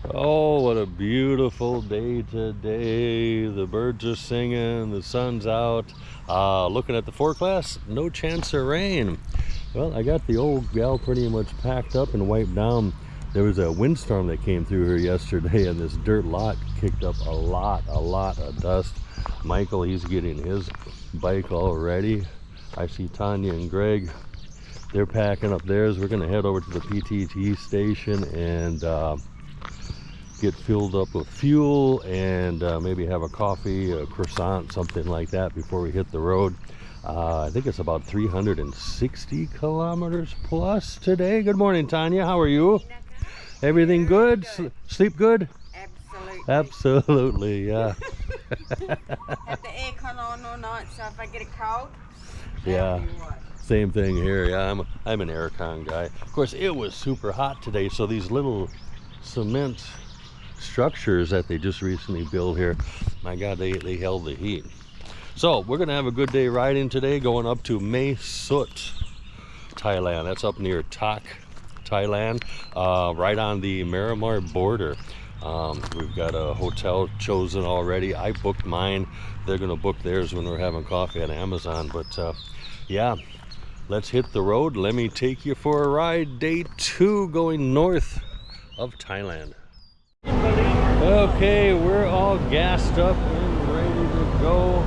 Oh, what a beautiful day today. The birds are singing, the sun's out. Looking at the forecast, no chance of rain. Well, I got the old gal pretty much packed up and wiped down. There was a windstorm that came through here yesterday, and this dirt lot kicked up a lot of dust. Michael, he's getting his bike all ready. I see Tanya and Greg. They're packing up theirs. We're going to head over to the PTT station and get filled up with fuel and maybe have a coffee, a croissant, something like that before we hit the road. I think it's about 360 kilometers plus today. Good morning, Tanya. How are you? Everything good? Sleep good? Absolutely. Absolutely, yeah. Have the aircon on all night, so if I get a cold, Yeah. Same thing here. Yeah, I'm an aircon guy. Of course, it was super hot today, so these little cement structures that they just recently built here, my God, they held the heat. So we're gonna have a good day riding today, going up to Mae Sot, Thailand. That's up near Tak, Thailand, right on the Miramar border. We've got a hotel chosen already. I booked mine. They're gonna book theirs when we're having coffee at Amazon. But yeah, let's hit the road. Let me take you for a ride. Day 2 going north of Thailand. Okay, we're all gassed up and ready to go.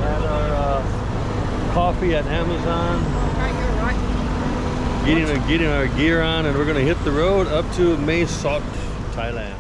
Had our coffee at Amazon. Getting our gear on, and we're gonna hit the road up to Mae Sot, Thailand.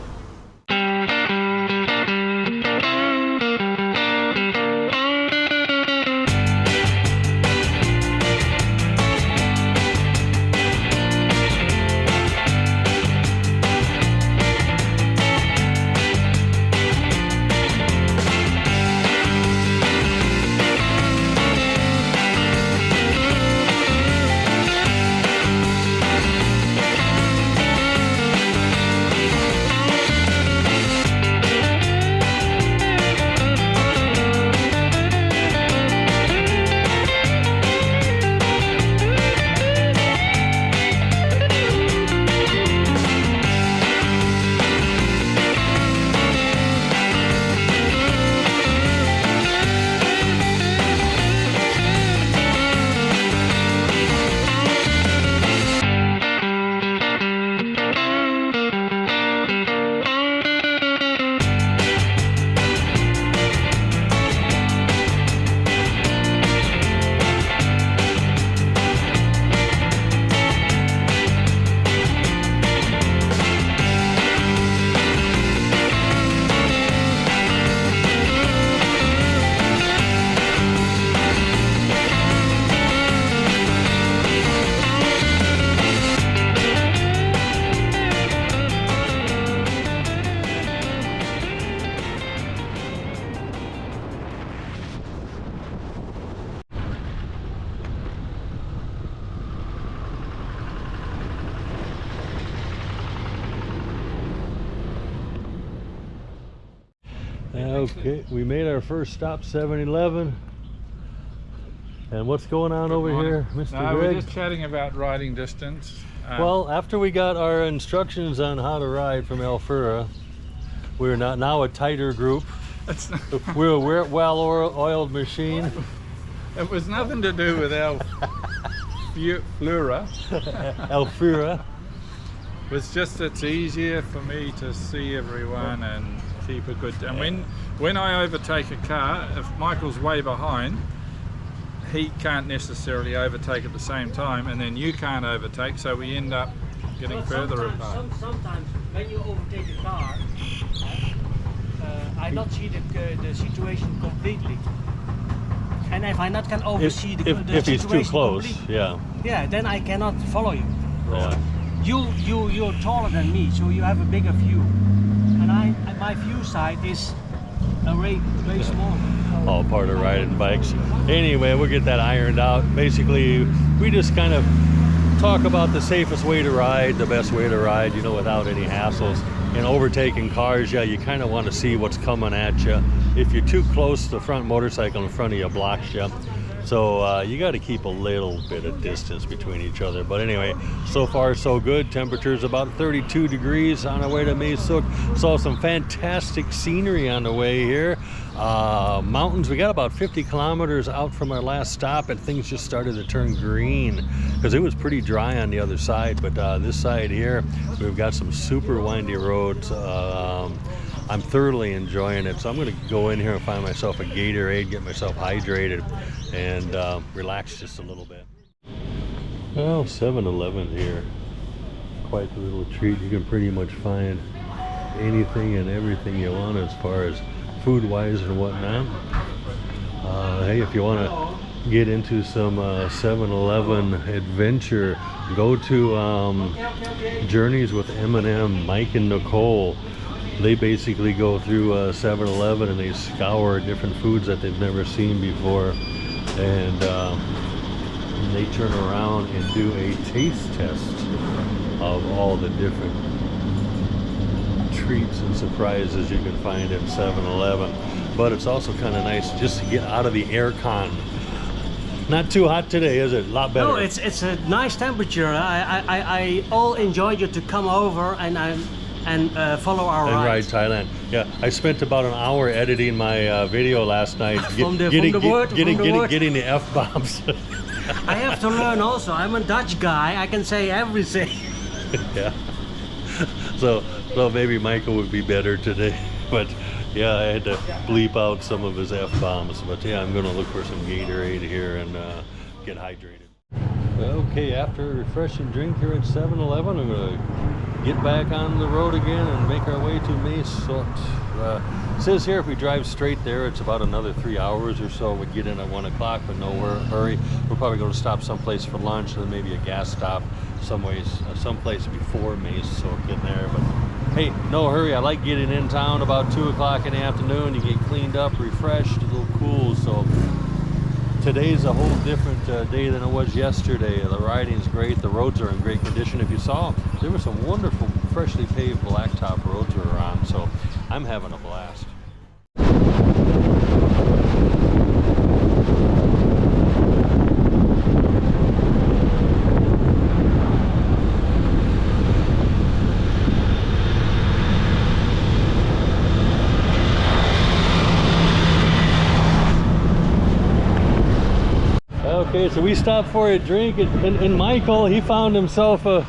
Okay, we made our first stop, 7-Eleven. And what's going on over here, Mr. No, Greg? we're just chatting about riding distance. Well, after we got our instructions on how to ride from Alfura, we're now a tighter group. We're a well-oiled machine. It was nothing to do with our Flura. Alfura. It's just it's easier for me to see everyone and keep a good. And when I overtake a car, if Michael's way behind, he can't necessarily overtake at the same time, and then you can't overtake, so we end up getting further apart. Sometimes when you overtake a car, I don't see the situation completely. And if I not can oversee the if he's too close, yeah, then I cannot follow you. Yeah. You're taller than me, so you have a bigger view, and my view side is way smaller. All part of riding bikes. Anyway, we'll get that ironed out. Basically, we just kind of talk about the safest way to ride, the best way to ride, you know, without any hassles. In overtaking cars, yeah, you kind of want to see what's coming at you. If you're too close, the front motorcycle in front of you blocks you. So you got to keep a little bit of distance between each other. But anyway, so far so good. Temperature's about 32 degrees on our way to Mae Sot. Saw some fantastic scenery on the way here. Mountains, we got about 50 kilometers out from our last stop and things just started to turn green because it was pretty dry on the other side. But this side here, we've got some super windy roads. I'm thoroughly enjoying it. So I'm going to go in here and find myself a Gatorade, get myself hydrated, and relax just a little bit. Well, 7-Eleven here. Quite the little treat. You can pretty much find anything and everything you want as far as food-wise and whatnot. Hey, if you want to get into some 7-Eleven adventure, go to Journeys with M&M, Mike and Nicole. They basically go through 7-Eleven and they scour different foods that they've never seen before, and they turn around and do a taste test of all the different treats and surprises you can find in 7-Eleven. But it's also kind of nice just to get out of the air con. Not too hot today, is it? A lot better. No, it's a nice temperature. I all enjoyed you to come over and follow our and ride. ride Thailand. Yeah, I spent about an hour editing my video last night, getting the F-bombs. I have to learn also. I'm a Dutch guy. I can say everything. Yeah. So maybe Michael would be better today, but yeah, I had to bleep out some of his F-bombs. But yeah, I'm gonna look for some Gatorade here and get hydrated. Okay, after a refreshing drink here at 7-Eleven, I'm gonna get back on the road again and make our way to Mae Sot. It says here if we drive straight there, it's about another 3 hours or so. We get in at 1 o'clock, but no hurry. We're probably going to stop someplace for lunch, and then maybe a gas stop someplace before Mae Sot in there. But hey, no hurry. I like getting in town about 2 o'clock in the afternoon. You get cleaned up, refreshed, a little cool. So today's a whole different day than it was yesterday. The riding's great. The roads are in great condition. If you saw, there were some wonderful, freshly paved blacktop roads we were on. So I'm having a blast. Okay, so we stopped for a drink, and Michael, he found himself a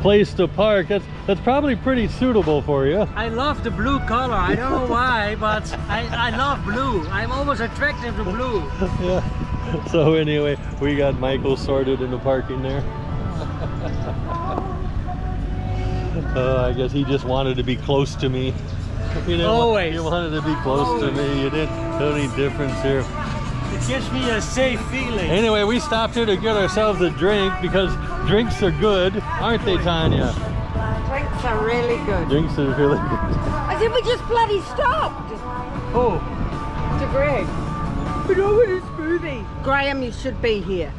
place to park. That's probably pretty suitable for you. I love the blue color. I don't know why, but I love blue. I'm always attracted to blue. Yeah. So anyway, we got Michael sorted in the parking there. I guess he just wanted to be close to me. You know, always. You wanted to be close to me. You didn't know any difference here. It gives me a safe feeling. Anyway, we stopped here to get ourselves a drink because drinks are good, aren't they, Tanya? Drinks are really good. Drinks are really good. I said we just bloody stopped. Oh, To Greg. But I want a smoothie. Graham, you should be here.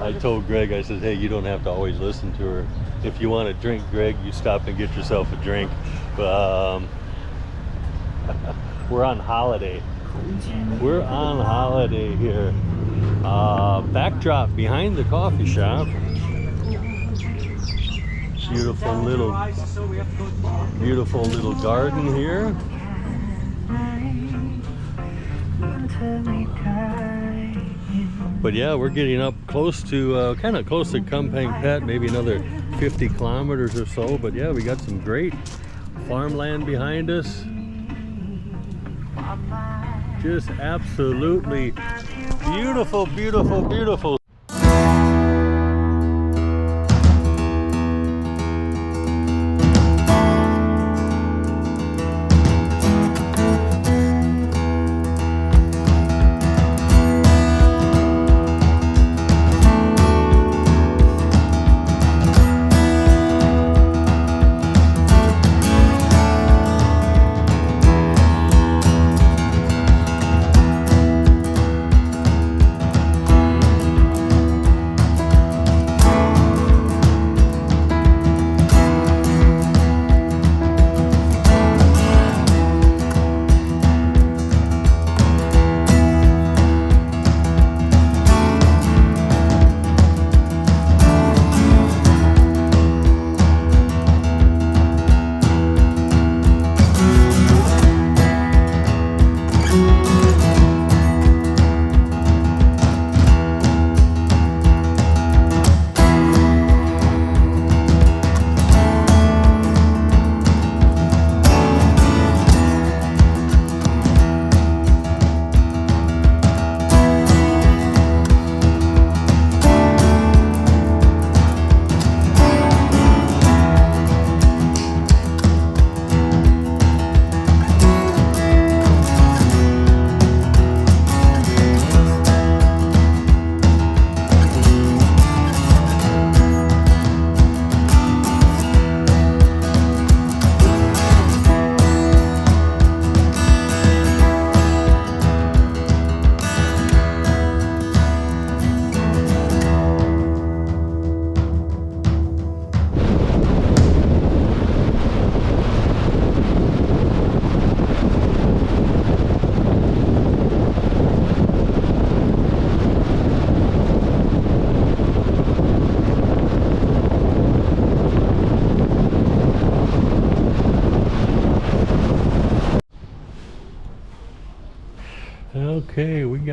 I told Greg, I said, hey, you don't have to always listen to her. If you want a drink, Greg, you stop and get yourself a drink. We're on holiday. We're on holiday here. Backdrop behind the coffee shop. Beautiful little garden here. But yeah, we're getting up close to, kind of close to Kampang Pet, maybe another 50 kilometers or so. But yeah, we got some great farmland behind us. Just absolutely beautiful, beautiful, beautiful.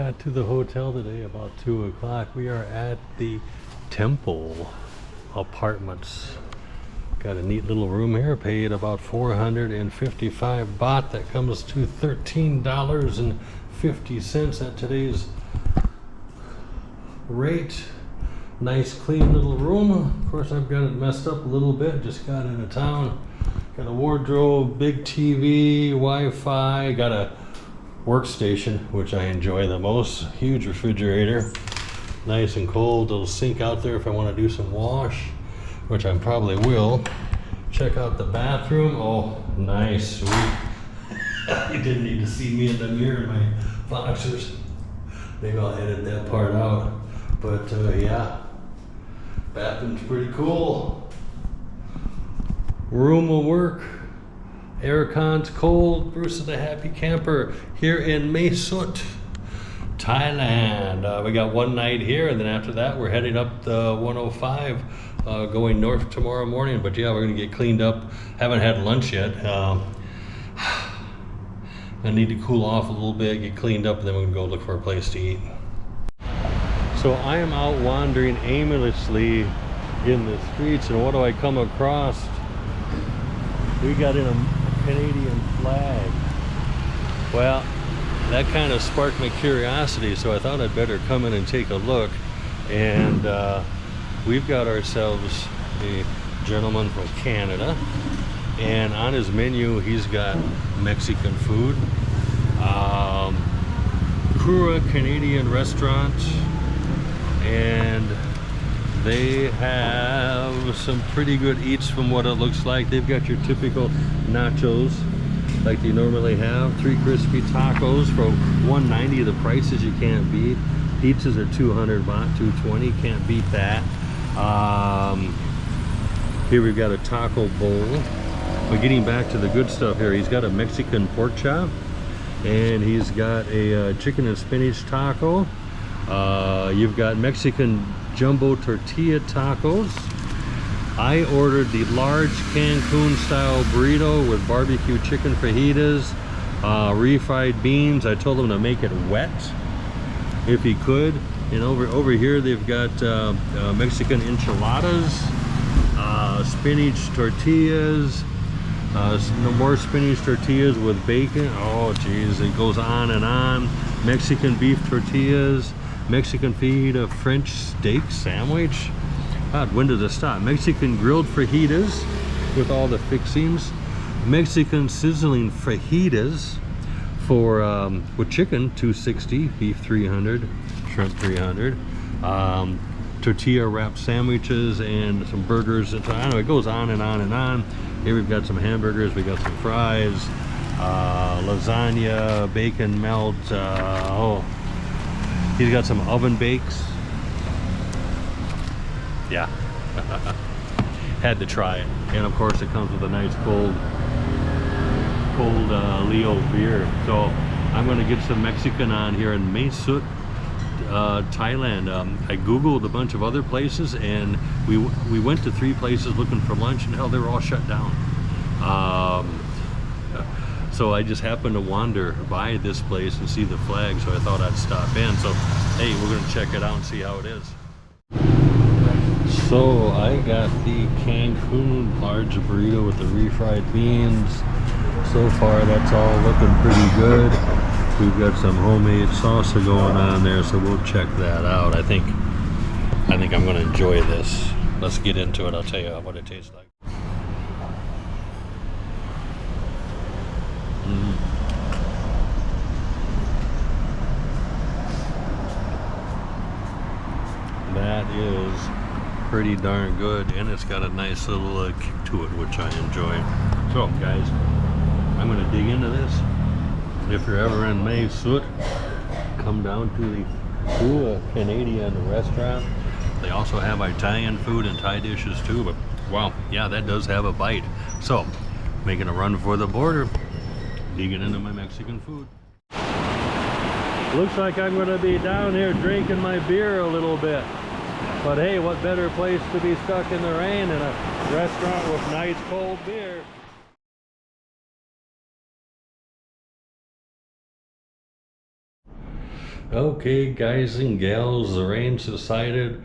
got to the hotel today about 2 o'clock. We are at the Temple Apartments. Got a neat little room here. Paid about 455 baht. That comes to $13.50 at today's rate. Nice clean little room. Of course, I've got it messed up a little bit. Just got into town. Got a wardrobe, big TV, Wi-Fi. Got a workstation, which I enjoy the most. Huge refrigerator. Nice and cold. Little sink out there if I want to do some wash, which I probably will. Check out the bathroom. Oh, nice, sweet. You didn't need to see me in the mirror in my boxers. Maybe I'll edit that part out. But yeah, bathroom's pretty cool. Room will work. Aircon's cold. Bruce is a happy camper here in Mae Sot, Thailand. We got one night here, and then after that we're heading up the 105, going north tomorrow morning. But yeah, we're gonna get cleaned up. Haven't had lunch yet. I need to cool off a little bit, get cleaned up, and then we're gonna go look for a place to eat. So I am out wandering aimlessly in the streets, and what do I come across? We got in a Canadian flag. Well, that kind of sparked my curiosity, so I thought I'd better come in and take a look. And we've got ourselves a gentleman from Canada, and on his menu he's got Mexican food. Kura Canadian restaurant, and they have some pretty good eats from what it looks like. They've got your typical nachos like they normally have. 3 crispy tacos for $1.90. The prices you can't beat. Pizzas are 200 baht, 220. Can't beat that. Here we've got a taco bowl. But getting back to the good stuff here, he's got a Mexican pork chop, and he's got a chicken and spinach taco. You've got Mexican jumbo tortilla tacos. I ordered the large Cancun style burrito with barbecue chicken fajitas, refried beans. I told him to make it wet if he could. And over here they've got Mexican enchiladas, spinach tortillas, more spinach tortillas with bacon. Oh geez, it goes on and on. Mexican beef tortillas, Mexican fajita French steak sandwich. God, when does it stop? Mexican grilled fajitas with all the fixings. Mexican sizzling fajitas for with chicken $260, beef $300, shrimp $300. Tortilla wrapped sandwiches and some burgers. And so, I don't know, it goes on and on and on. Here we've got some hamburgers, we got some fries, lasagna, bacon melt. Oh, he's got some oven bakes. Yeah, had to try it. And of course it comes with a nice cold Leo beer. So I'm gonna get some Mexican on here in Mae Sot, Thailand. I googled a bunch of other places, and we went to 3 places looking for lunch, and hell, they were all shut down. So I just happened to wander by this place and see the flag, so I thought I'd stop in. So hey, we're gonna check it out and see how it is. So I got the Cancun large burrito with the refried beans. So far that's all looking pretty good. We've got some homemade salsa going on there, so we'll check that out. I think I'm gonna enjoy this. Let's get into it. I'll tell you what it tastes like. That is pretty darn good, and it's got a nice little kick to it, which I enjoy. So guys, I'm gonna dig into this. If you're ever in Mae Sot, come down to the Kura Canadian restaurant. They also have Italian food and Thai dishes too, but wow, yeah, that does have a bite. So making a run for the border, digging into my Mexican food. Looks like I'm gonna be down here drinking my beer a little bit. But hey, what better place to be stuck in the rain than a restaurant with nice cold beer. Okay, guys and gals, the rain subsided.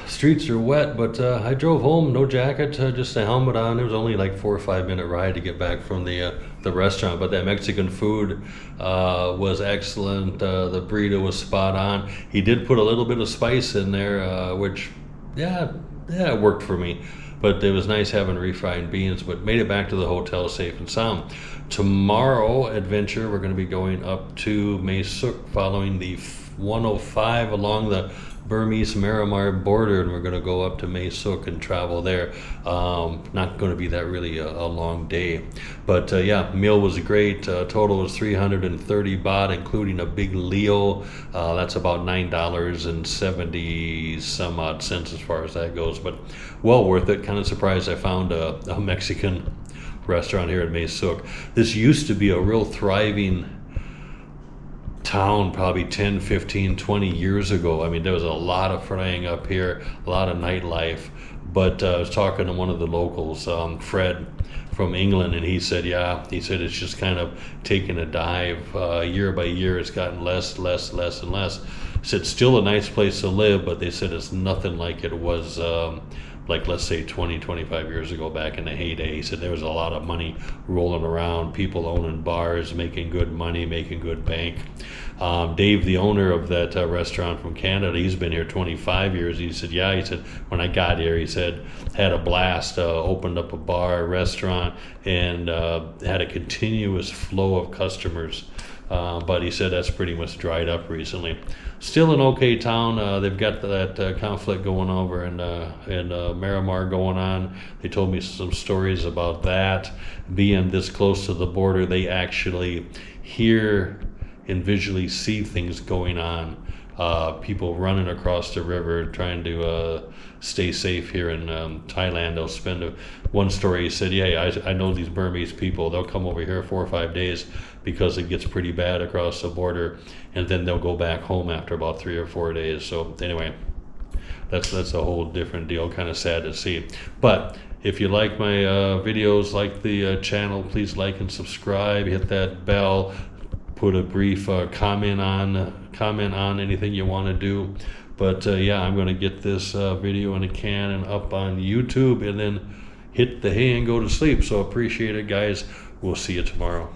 Streets are wet, but I drove home, no jacket, just a helmet on. It was only like 4 or 5 minute ride to get back from the restaurant, but that Mexican food was excellent. The burrito was spot on. He did put a little bit of spice in there, which, yeah, it worked for me. But it was nice having refried beans, but made it back to the hotel safe and sound. Tomorrow adventure, we're going to be going up to Mae Sot, following the 105 along the Burmese Miramar border, and we're going to go up to Mae Sot and travel there. Not going to be that really a long day, but yeah, meal was great. Total was 330 baht, including a big Leo. That's about $9.70 some odd cents as far as that goes, but well worth it. Kind of surprised I found a Mexican restaurant here in Mae Sot. This used to be a real thriving town probably 10, 15, 20 years ago. I mean, there was a lot of frying up here, a lot of nightlife. But I was talking to one of the locals, Fred from England, and he said it's just kind of taking a dive. Year by year, it's gotten less and less. He said still a nice place to live, but they said it's nothing like it was like, let's say 20, 25 years ago, back in the heyday. He said there was a lot of money rolling around, people owning bars, making good money, making good bank. Dave, the owner of that restaurant from Canada, he's been here 25 years. He said, when I got here, he said, had a blast, opened up a bar, restaurant, and had a continuous flow of customers. But he said that's pretty much dried up recently. Still an okay town. They've got that conflict going over in Miramar going on. They told me some stories about that. Being this close to the border, they actually hear and visually see things going on. People running across the river trying to stay safe here in Thailand. They'll spend one story, he said, I know these Burmese people, they'll come over here 4 or 5 days because it gets pretty bad across the border, and then they'll go back home after about 3 or 4 days. So anyway, that's a whole different deal, kind of sad to see. But if you like my videos, like the channel, please like and subscribe, hit that bell, put a brief comment on anything you want to do. But yeah, I'm going to get this video in a can and up on YouTube, and then hit the hay and go to sleep. So appreciate it, guys. We'll see you tomorrow.